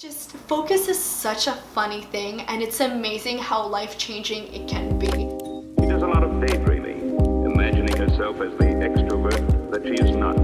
Just focus is such a funny thing, and it's amazing how life-changing it can be. She does a lot of daydreaming, imagining herself as the extrovert that she is not.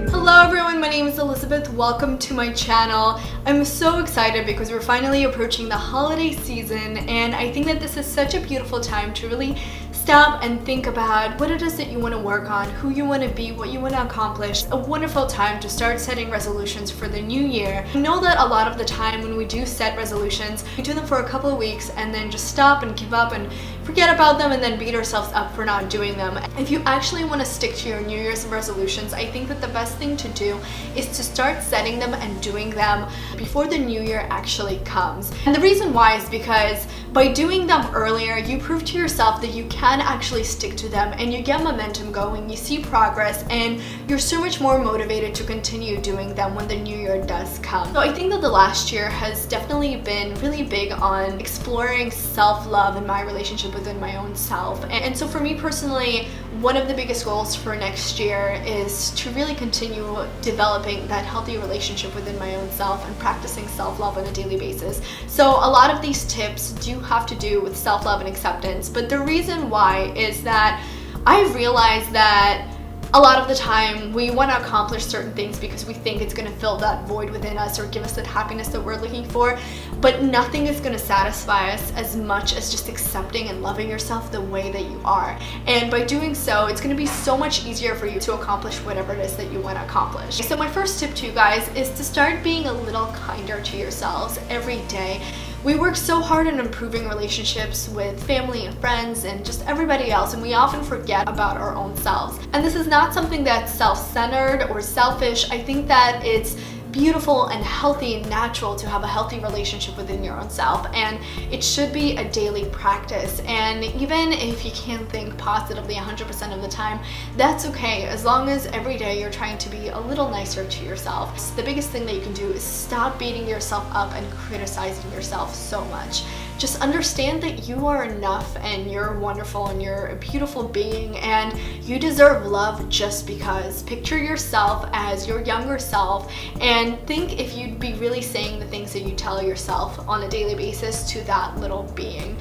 Hello everyone, my name is Elizabeth. Welcome to my channel. I'm so excited because we're finally approaching the holiday season, and I think that this is such a beautiful time to really stop and think about what it is that you want to work on, who you want to be, what you want to accomplish. A wonderful time to start setting resolutions for the new year. I know that a lot of the time when we do set resolutions, we do them for a couple of weeks and then just stop and give up and forget about them and then beat ourselves up for not doing them. If you actually want to stick to your New Year's resolutions, I think that the best thing to do is to start setting them and doing them before the new year actually comes. And the reason why is because by doing them earlier, you prove to yourself that you can actually stick to them and you get momentum going, you see progress, and you're so much more motivated to continue doing them when the new year does come. So I think that the last year has definitely been really big on exploring self-love and my relationship within my own self. And so for me personally, one of the biggest goals for next year is to really continue developing that healthy relationship within my own self and practicing self-love on a daily basis. So a lot of these tips do have to do with self-love and acceptance, but the reason why is that I've realized that a lot of the time we want to accomplish certain things because we think it's going to fill that void within us or give us that happiness that we're looking for, but nothing is going to satisfy us as much as just accepting and loving yourself the way that you are. And by doing so, it's going to be so much easier for you to accomplish whatever it is that you want to accomplish. So my first tip to you guys is to start being a little kinder to yourselves every day. We work so hard on improving relationships with family and friends and just everybody else, and we often forget about our own selves. And this is not something that's self-centered or selfish. I think that it's beautiful and healthy and natural to have a healthy relationship within your own self, and it should be a daily practice. And even if you can't think positively 100% of the time, that's okay, as long as every day you're trying to be a little nicer to yourself. So the biggest thing that you can do is stop beating yourself up and criticizing yourself so much. Just understand that you are enough and you're wonderful and you're a beautiful being and you deserve love just because. Picture yourself as your younger self and think if you'd be really saying the things that you tell yourself on a daily basis to that little being.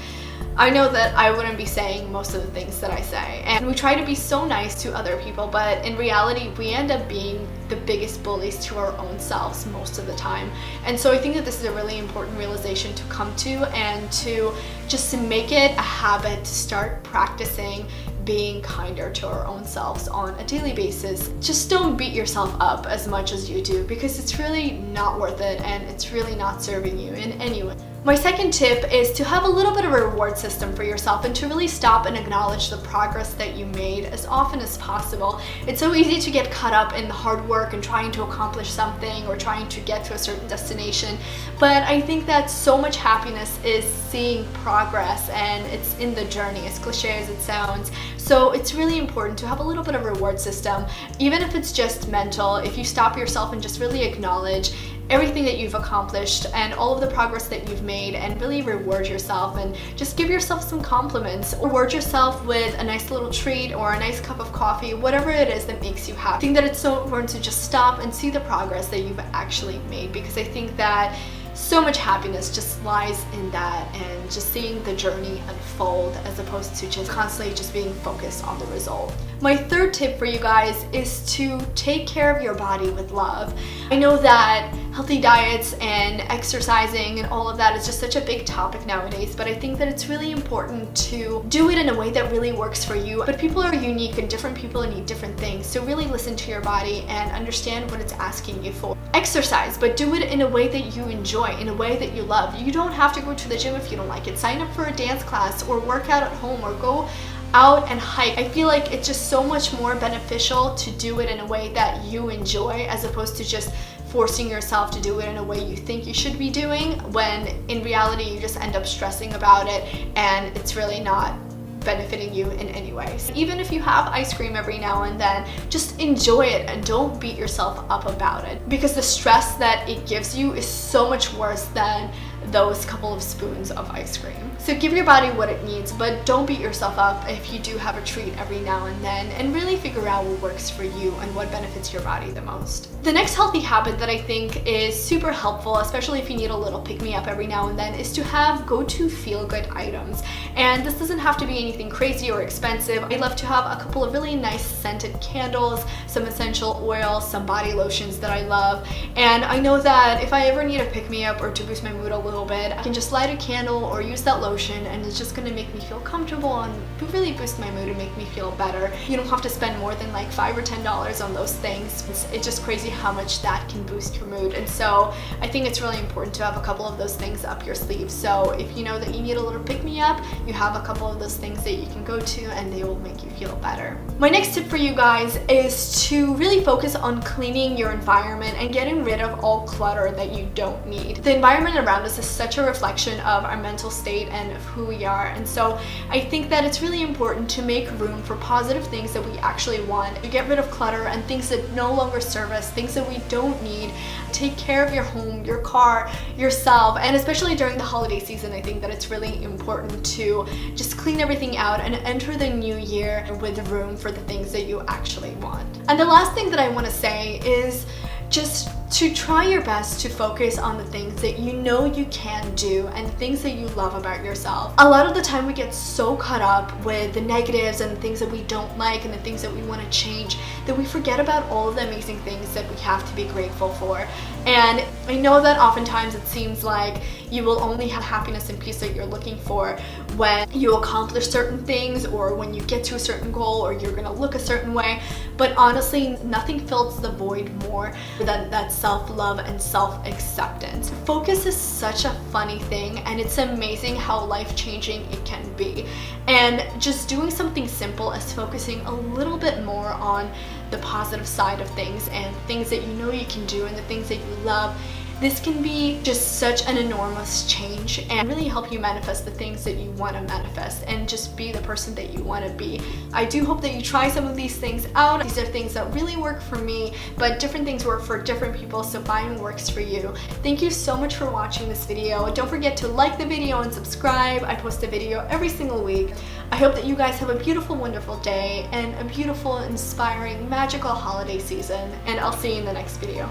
I know that I wouldn't be saying most of the things that I say, and we try to be so nice to other people, but in reality we end up being the biggest bullies to our own selves most of the time. And so I think that this is a really important realization to come to, and to just to make it a habit to start practicing being kinder to our own selves on a daily basis. Just don't beat yourself up as much as you do, because it's really not worth it and it's really not serving you in any way. My second tip is to have a little bit of a reward system for yourself and to really stop and acknowledge the progress that you made as often as possible. It's so easy to get caught up in the hard work and trying to accomplish something or trying to get to a certain destination, but I think that so much happiness is seeing progress, and it's in the journey, as cliche as it sounds. So it's really important to have a little bit of a reward system, even if it's just mental. If you stop yourself and just really acknowledge everything that you've accomplished and all of the progress that you've made, and really reward yourself and just give yourself some compliments, or reward yourself with a nice little treat or a nice cup of coffee, whatever it is that makes you happy. I think that it's so important to just stop and see the progress that you've actually made, because I think that so much happiness just lies in that, and just seeing the journey unfold as opposed to just constantly just being focused on the result. My third tip for you guys is to take care of your body with love. I know that healthy diets and exercising and all of that is just such a big topic nowadays, but I think that it's really important to do it in a way that really works for you. But people are unique and different people need different things, so really listen to your body and understand what it's asking you for. Exercise, but do it in a way that you enjoy, in a way that you love. You don't have to go to the gym if you don't like it. Sign up for a dance class or work out at home or go out and hike. I feel like it's just so much more beneficial to do it in a way that you enjoy, as opposed to just forcing yourself to do it in a way you think you should be doing, when in reality you just end up stressing about it and it's really not benefiting you in any way. So even if you have ice cream every now and then, just enjoy it and don't beat yourself up about it, because the stress that it gives you is so much worse than those couple of spoons of ice cream. So give your body what it needs, but don't beat yourself up if you do have a treat every now and then, and really figure figure out what works for you and what benefits your body the most. The next healthy habit that I think is super helpful, especially if you need a little pick-me-up every now and then, is to have go-to feel-good items. And this doesn't have to be anything crazy or expensive. I love to have a couple of really nice scented candles, some essential oils, some body lotions that I love. And I know that if I ever need a pick-me-up or to boost my mood a little bit, I can just light a candle or use that lotion, and it's just gonna make me feel comfortable and really boost my mood and make me feel better. You don't have to spend more than like $5 or $10 on those things. It's just crazy how much that can boost your mood. And so I think it's really important to have a couple of those things up your sleeve. So if you know that you need a little pick-me-up, you have a couple of those things that you can go to and they will make you feel better. My next tip for you guys is to really focus on cleaning your environment and getting rid of all clutter that you don't need. The environment around us is such a reflection of our mental state and of who we are. And so I think that it's really important to make room for positive things that we actually want. You get rid of clutter and things that no longer serve us, things that we don't need. Take care of your home, your car, yourself, and especially during the holiday season, I think that it's really important to just clean everything out and enter the new year with room for the things that you actually want. And the last thing that I want to say is just to try your best to focus on the things that you know you can do and the things that you love about yourself. A lot of the time we get so caught up with the negatives and the things that we don't like and the things that we want to change that we forget about all of the amazing things that we have to be grateful for. And I know that oftentimes it seems like you will only have happiness and peace that you're looking for when you accomplish certain things or when you get to a certain goal or you're gonna look a certain way. But honestly, nothing fills the void more than that self-love and self-acceptance. Focus is such a funny thing, and it's amazing how life-changing it can be. And just doing something simple as focusing a little bit more on the positive side of things and things that you know you can do and the things that you love, this can be just such an enormous change and really help you manifest the things that you want to manifest and just be the person that you want to be. I do hope that you try some of these things out. These are things that really work for me, but different things work for different people, so find what works for you. Thank you so much for watching this video. Don't forget to like the video and subscribe. I post a video every single week. I hope that you guys have a beautiful, wonderful day and a beautiful, inspiring, magical holiday season, and I'll see you in the next video.